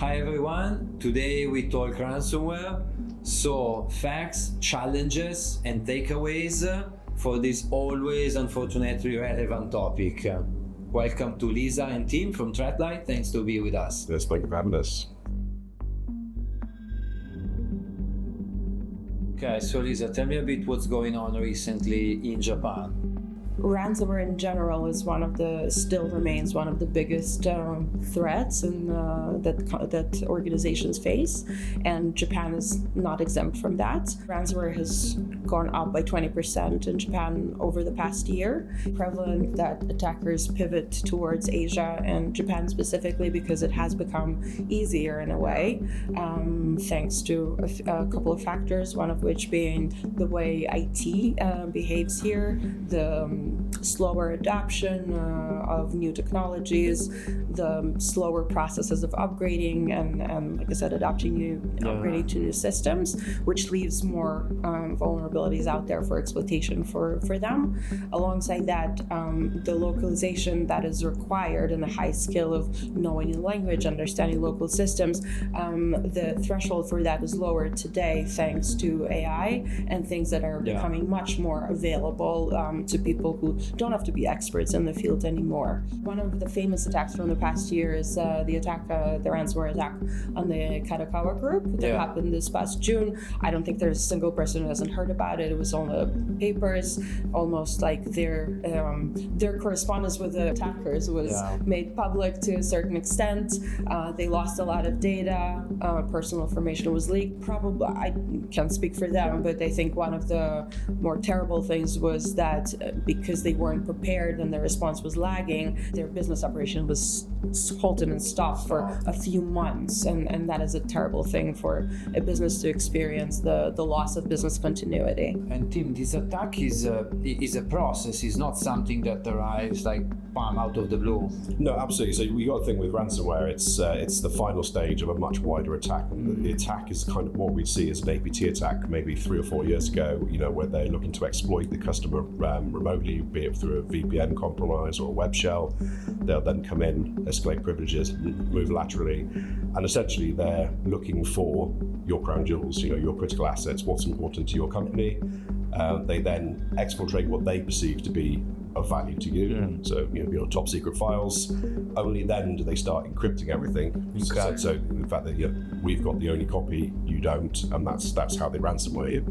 Hi everyone, today we talk ransomware. So facts, challenges and takeaways for this always unfortunately relevant topic. Welcome to Lisa and Tim from ThreatLight. Thanks to be with us. Yes, thank you for having us. Okay, so Lisa, tell me a bit what's going on recently in Japan. Ransomware in general is still remains one of the biggest threats that organizations face, and Japan is not exempt from that. Ransomware has gone up by 20% in Japan over the past year. Prevalent that attackers pivot towards Asia and Japan specifically because it has become easier in a way, thanks to a couple of factors, one of which being the way IT behaves here, the slower adoption of new technologies, the slower processes of upgrading and like I said, upgrading to new systems, which leaves more vulnerabilities out there for exploitation for them. Alongside that, the localization that is required and the high skill of knowing the language, understanding local systems, the threshold for that is lower today thanks to AI and things that are becoming much more available to people who don't have to be experts in the field anymore. One of the famous attacks from the past year is the ransomware attack on the Kadokawa group that happened this past June. I don't think there's a single person who hasn't heard about it. It was on the papers, almost like their correspondence with the attackers was made public to a certain extent. They lost a lot of data. Personal information was leaked. Probably, I can't speak for them, but I think one of the more terrible things was that because they weren't prepared and their response was lagging, their business operation was halted and stopped for a few months, and that is a terrible thing for a business to experience, the loss of business continuity. And Tim, this attack is a process, is not something that arrives like bam out of the blue. No, absolutely. So we got to think with ransomware, it's the final stage of a much wider attack. And the attack is kind of what we'd see as an APT attack maybe 3 or 4 years ago, where they're looking to exploit the customer remotely, be it through a VPN compromise or a web shell. They'll then come in, escalate privileges, move laterally, and essentially they're looking for your crown jewels, your critical assets, what's important to your company. They then exfiltrate what they perceive to be of value to you. So your top secret files. Only then do they start encrypting everything. Okay. So the fact that we've got the only copy, you don't, and that's how they ransomware you.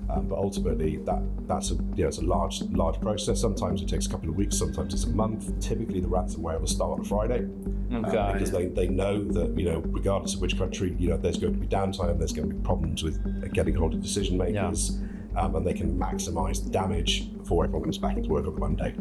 But ultimately, that's a large process. Sometimes it takes a couple of weeks, sometimes it's a month. Typically, the ransomware will start on a Friday, because they know that regardless of which country, there's going to be downtime, there's going to be problems with getting hold of decision makers, and they can maximise the damage before everyone comes back into work on the Monday.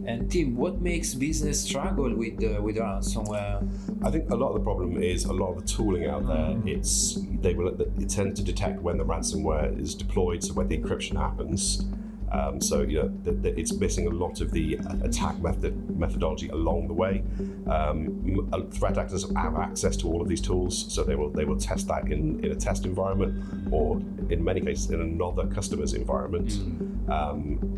And Tim, what makes business struggle with ransomware? I think a lot of the problem is a lot of the tooling out there. It tends to detect when the ransomware is deployed, so when the encryption happens. It's missing a lot of the attack methodology along the way. Threat actors have access to all of these tools, so they will test that in a test environment, or in many cases in another customer's environment,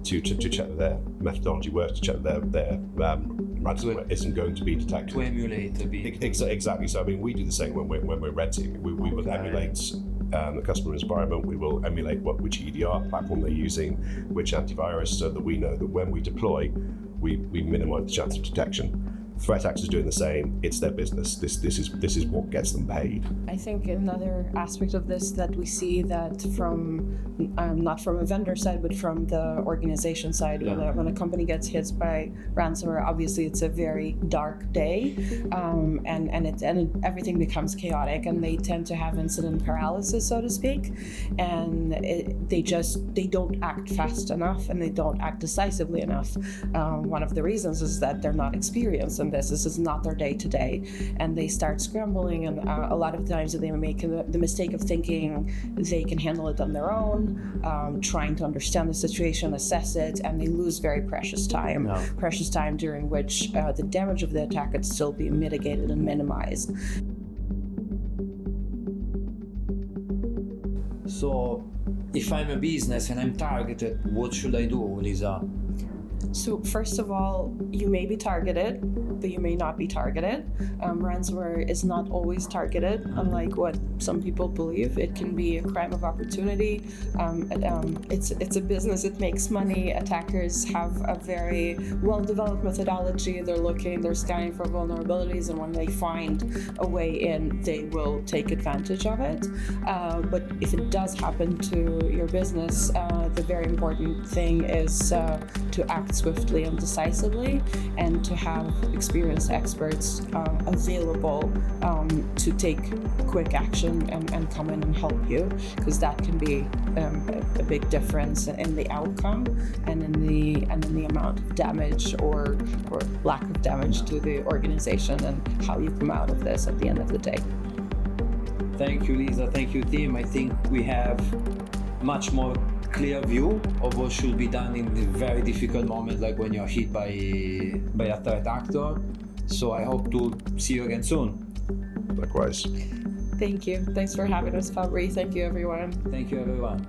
to check that their methodology works, to check that their ransomware isn't going to be detected. To emulate a bit. Exactly. So we do the same when we're red teaming. We will emulate the customer environment. We will emulate which EDR platform they're using, which antivirus, so that we know that when we deploy, we minimize the chance of detection. Threat actors doing the same. It's their business. This is what gets them paid. I think another aspect of this that we see that from not from a vendor side, but from the organization side, when a company gets hit by ransomware, obviously it's a very dark day, and everything becomes chaotic, and they tend to have incident paralysis, so to speak, and they don't act fast enough, and they don't act decisively enough. One of the reasons is that they're not experienced in this. This is not their day-to-day, and they start scrambling, and a lot of times they make the mistake of thinking they can handle it on their own, trying to understand the situation, assess it, and they lose very precious time during which the damage of the attack could still be mitigated and minimized. So if I'm a business and I'm targeted, what should I do, Lisa? So first of all, you may be targeted, but you may not be targeted. Ransomware is not always targeted, unlike what some people believe. It can be a crime of opportunity. It's a business. It makes money. Attackers have a very well-developed methodology. They're scanning for vulnerabilities, and when they find a way in, they will take advantage of it. But if it does happen to your business, the very important thing is to act swiftly and decisively, and to have experienced experts available to take quick action and come in and help you, because that can be a big difference in the outcome and in the amount of damage or lack of damage to the organization, and how you come out of this at the end of the day. Thank you, Lisa. Thank you, Tim. I think we have much more clear view of what should be done in the very difficult moment, like when you're hit by a threat actor. So I hope to see you again soon. Likewise. Thank you. Thanks for having us, Fabri. Thank you, everyone. Thank you, everyone.